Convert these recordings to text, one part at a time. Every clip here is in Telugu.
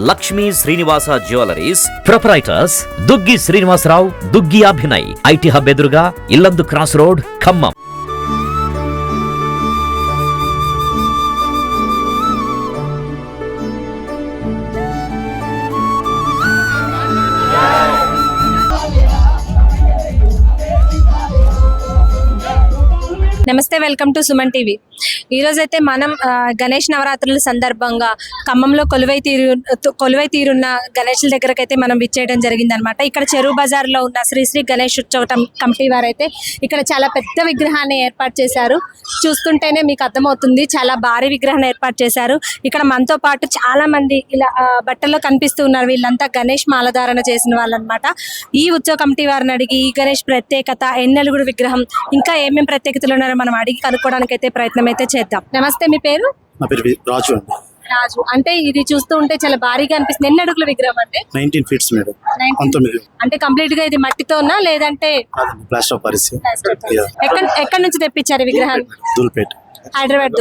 Lakshmi Srinivasa jewelleries proprietors Duggi Srinivasarao, Duggi Abhinay, IT hub ఎదురుగా ఇల్లందు క్రాస్ రోడ్, ఖమ్మం. నమస్తే, వెల్కమ్ టు సుమన్ టీవీ. ఈరోజైతే మనం గణేష్ నవరాత్రుల సందర్భంగా ఖమ్మంలో కొలువై తీరున్న గణేష్ల దగ్గరకైతే మనం విచ్చేయడం జరిగింది అనమాట. ఇక్కడ చెరువు బజార్లో ఉన్న శ్రీ గణేష్ ఉత్సవ కమిటీ వారైతే ఇక్కడ చాలా పెద్ద విగ్రహాన్ని ఏర్పాటు చేశారు. చూస్తుంటేనే మీకు అర్థమవుతుంది, చాలా భారీ విగ్రహాన్ని ఏర్పాటు చేశారు. ఇక్కడ మనతో పాటు చాలా మంది ఇలా బట్టల్లో కనిపిస్తూ ఉన్నారు. వీళ్ళంతా గణేష్ మాలధారణ చేసిన వాళ్ళు అనమాట. ఈ ఉత్సవ కమిటీ వారిని అడిగి ఈ గణేష్ ప్రత్యేకత, ఎన్నెలుగుడు విగ్రహం, ఇంకా ఏమేమి ప్రత్యేకతలు ఉన్నారో మనం అడిగి కనుక్కోవడానికి అయితే ప్రయత్నం అయితే చేద్దాం. నమస్తే, మీ పేరు? నా పేరు రాజు అండి. రాజు, అంటే ఇది చూస్తూ ఉంటే చాలా భారీగా అనిపిస్తుంది. ఎన్ని అడుగుల విగ్రహం అంటే? 19 ఫీట్స్ మేడం. 19 అంటే కంప్లీట్ గా ఇది మట్టితోనా లేదంటే ప్లాస్టర్ ఆఫ్ పారిస్? ఎక్కడి నుంచి తెప్పించారు ఈ విగ్రహాన్ని? దూల్పేట, హైదరాబాద్.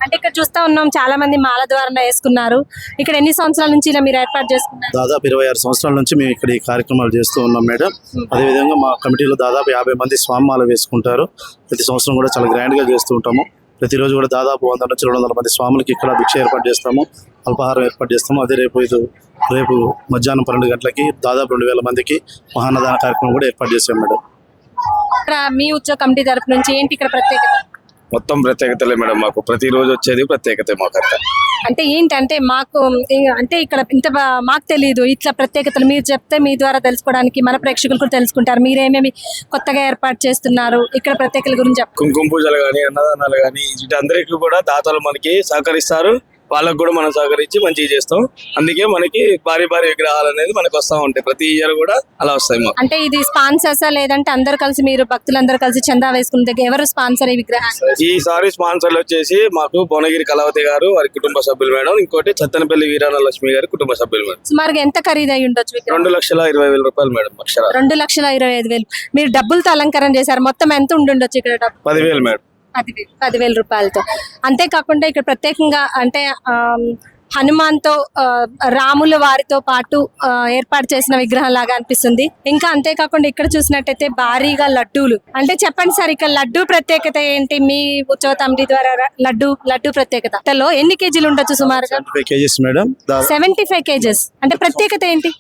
అంటే ఇక్కడ చూస్తా ఉన్నాం చాలా మంది మాల ద్వారా వేసుకున్నారు. ఇక్కడ ఎన్ని సంవత్సరాల నుంచి ఇలా మీరు ఏర్పాటు చేసుకున్నారు? దాదాపు 26 సంవత్సరాల నుంచి మేము ఇక్కడ ఈ కార్యక్రమాలు చేస్తూ ఉన్నాం మేడం. అదేవిధంగా మా కమిటీలో దాదాపు 50 మంది స్వామిమాల వేసుకుంటారు. ప్రతి సంవత్సరం కూడా చాలా గ్రాండ్ గా చేస్తూ ఉంటాము. ప్రతిరోజు కూడా దాదాపు 100 నుంచి 200 మంది స్వాములకి ఇక్కడ భిక్ష ఏర్పాటు చేస్తాము, అల్పాహారం ఏర్పాటు చేస్తాము. అదే రేపు మధ్యాహ్నం 12 గంటలకి దాదాపు 2000 మందికి మహాన్నదాన కార్యక్రమం కూడా ఏర్పాటు చేస్తాం మేడం. మీ ఉత్సవ కమిటీ తరపు నుంచి ఏంటి ఇక్కడ ప్రత్యేకత? మొత్తం ప్రత్యేకతలే మేడం. మాకు ప్రతిరోజు వచ్చేది ప్రత్యేకత. మాకంతా అంటే ఏంటంటే మాకు అంటే ఇక్కడ ఇంత మాకు తెలియదు ఇట్లా ప్రత్యేకతలు. మీరు చెప్తే మీ ద్వారా తెలుసుకోవడానికి మన ప్రేక్షకులు కూడా తెలుసుకుంటారు. మీరేమేమి కొత్తగా ఏర్పాటు చేస్తున్నారు, ఇక్కడ ప్రత్యేకతల గురించి చెప్పండి. కుంకుమ పూజలు కానీ, అన్నదానాలు కానీ, వీటందరికీ కూడా దాతలు మనకి సహకరిస్తారు. వాళ్ళకు కూడా మనం సహకరించి మంచిగా చేస్తాం. అందుకే మనకి భారీ విగ్రహాలు అనేది మనకు వస్తూ ఉంటాయి. ప్రతి ఇయర్ కూడా అలా వస్తాయి మాకు. అంటే ఇది స్పాన్సర్సా లేదంటే అందరు కలిసి మీరు భక్తులందరూ కలిసి చందా వేసుకున్న దగ్గర ఎవరు స్పాన్సర్ ఈ విగ్రహాన్ని? ఈసారి స్పాన్సర్లు వచ్చేసి మాకు భువనగిరి కళావతి గారు, వారి కుటుంబ సభ్యులు మేడం. ఇంకోటి చత్తనపల్లి వీరాన లక్ష్మి గారి కుటుంబ సభ్యులు మేడం. సుమారుగా ఎంత ఖరీదు అయి ఉండొచ్చు? 2,20,000 రూపాయలు మేడం. 2,25,000. మీరు డబ్బులతో అలంకరణ చేశారు. మొత్తం ఎంత ఉండుండొచ్చు ఇక్కడ? 10,000 మేడం. 10,000 రూపాయలతో. అంతేకాకుండా ఇక్కడ ప్రత్యేకంగా అంటే హనుమాన్తో రాముల వారితో పాటు ఏర్పాటు చేసిన విగ్రహం లాగా అనిపిస్తుంది. ఇంకా అంతేకాకుండా ఇక్కడ చూసినట్టయితే భారీగా లడ్డూలు. అంటే చెప్పండి సార్, ఇక్కడ లడ్డూ ప్రత్యేకత ఏంటి? మీ ఉత్సవ కమిటీ ద్వారా లడ్డూ ప్రత్యేకతలో ఎన్ని కేజీలు ఉండొచ్చు సుమారుగా? 75 కేజీస్ మేడం. 75 కేజీస్. అంటే ప్రత్యేకత ఏంటి?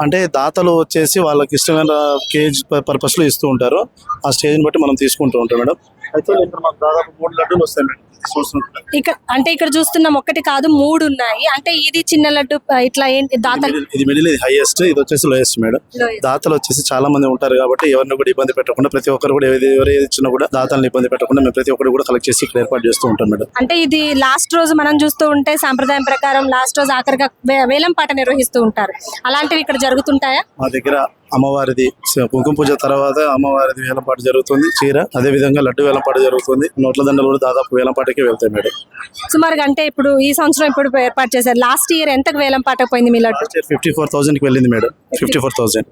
అంటే దాతలు వచ్చేసి వాళ్ళకి ఇష్టమైన కేజీ పర్పస్ లో ఇస్తూ ఉంటారు. ఆ స్టేజ్ బట్టి మనం తీసుకుంటూ ఉంటాం మేడం. అయితే మాకు దాదాపు 3 లడ్డూలు వస్తాయి మేడం. ఇక్కడ చూస్తున్నాం, ఒకటి కాదు 3 ఉన్నాయి. అంటే ఇది చిన్న లడ్డు ఇట్లా ఏంటి? దాతలు ఇది మిడిల్, ఇది హైయెస్ట్, ఇది వచ్చేసి లోయెస్ట్ మేడం. దాతలు వచ్చేసి చాలా మంది ఉంటారు కాబట్టి ఎవరిని కూడా ఇబ్బంది పెట్టకుండా, ప్రతి ఒక్కరు కూడా ఎవరు ఇచ్చినా కూడా దాతలను ఇబ్బంది పెట్టకుండా మేము ప్రతి ఒక్కరు కూడా కలెక్ట్ చేసి ఇక్కడ ఏర్పాటు చేస్తూ ఉంటాం మేడం. అంటే ఇది లాస్ట్ రోజు మనం చూస్తూ ఉంటే సాంప్రదాయం ప్రకారం లాస్ట్ రోజు ఆఖరిగా వేలం పాట నిర్వహిస్తూ ఉంటారు. అలాంటివి ఇక్కడ జరుగుతుంటాయా? మా దగ్గర అమ్మవారిది కుంకుమ పూజ తర్వాత అమ్మవారిది వేలంపాట జరుగుతుంది. చీర, అదే విధంగా లడ్డు వేలంపాట జరుగుతుంది. నోట్ల దండలు కూడా దాదాపు వేలంపాటకే వెళ్తాయి మేడం. సుమారుగా అంటే ఇప్పుడు ఈ సంవత్సరం ఇప్పుడు ఏర్పాటు చేశారు. లాస్ట్ ఇయర్ ఎంతకు వేలంపాట పోయింది మీ లడ్డు? 54,000 కి వెళ్ళింది మేడం. 54,000.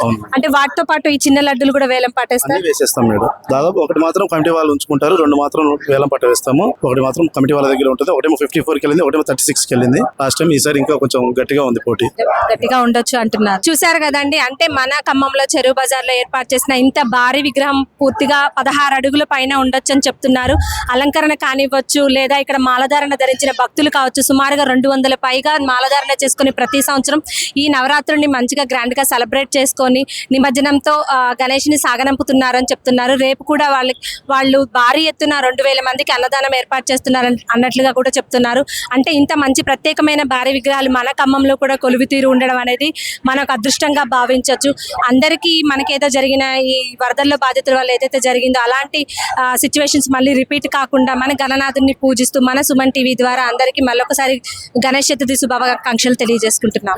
అవును. అంటే వాటితో పాటు ఈ చిన్న లడ్డులు కూడా వేలంపాట వేసేస్తాం మేడం. దాదాపు ఒకటి మాత్రం కమిటీ వాళ్ళు ఉంచుకుంటారు, 2 మాత్రం వేలంపాట వేస్తాము. ఒకటి మాత్రం కమిటీ వాళ్ళ దగ్గర ఉంటుంది. ఒకటేమో 54 కి వెళ్ళింది, ఒకటేమో 36 కి వెళ్ళింది. Last time. ఈసారి ఇంకా కొంచెం గట్టిగా ఉంది, పోటీ గట్టిగా ఉండొచ్చు అంటున్నారు. చూసారు కదండి, అంటే మన ఖమ్మంలో చెరువు బజార్ లో ఏర్పాటు చేసిన ఇంత భారీ విగ్రహం పూర్తిగా 16 అడుగుల పైన ఉండొచ్చు అని చెప్తున్నారు. అలంకరణ కానివ్వచ్చు, లేదా ఇక్కడ మాలధారణ ధరించిన భక్తులు కావచ్చు, సుమారుగా 200 పైగా మాలధారణ చేసుకుని ప్రతి సంవత్సరం ఈ నవరాత్రుల్ని మంచిగా గ్రాండ్ గా సెలబ్రేట్ చేసుకొని నిమజ్జనంతో గణేష్ని సాగనంపుతున్నారని చెప్తున్నారు. రేపు కూడా వాళ్ళు భారీ ఎత్తున 2,000 మందికి అన్నదానం ఏర్పాటు చేస్తున్నారు అన్నట్లుగా కూడా చెప్తున్నారు. అంటే ఇంత మంచి ప్రత్యేకమైన భారీ విగ్రహాలు మన ఖమ్మంలో కూడా కొలువుతీరు ఉండడం అనేది మనకు అదృష్టంగా భావించవచ్చు. అందరికీ మనకేదో జరిగిన ఈ వరదల్లో బాధితుల వల్ల ఏదైతే జరిగిందో అలాంటి సిచ్యువేషన్స్ మళ్ళీ రిపీట్ కాకుండా మన గణనాథుని పూజిస్తూ మన సుమన్ టీవీ ద్వారా అందరికీ మళ్ళొకసారి గణేష్ చతుర్థి శుభాకాంక్షలు తెలియజేసుకుంటున్నాం.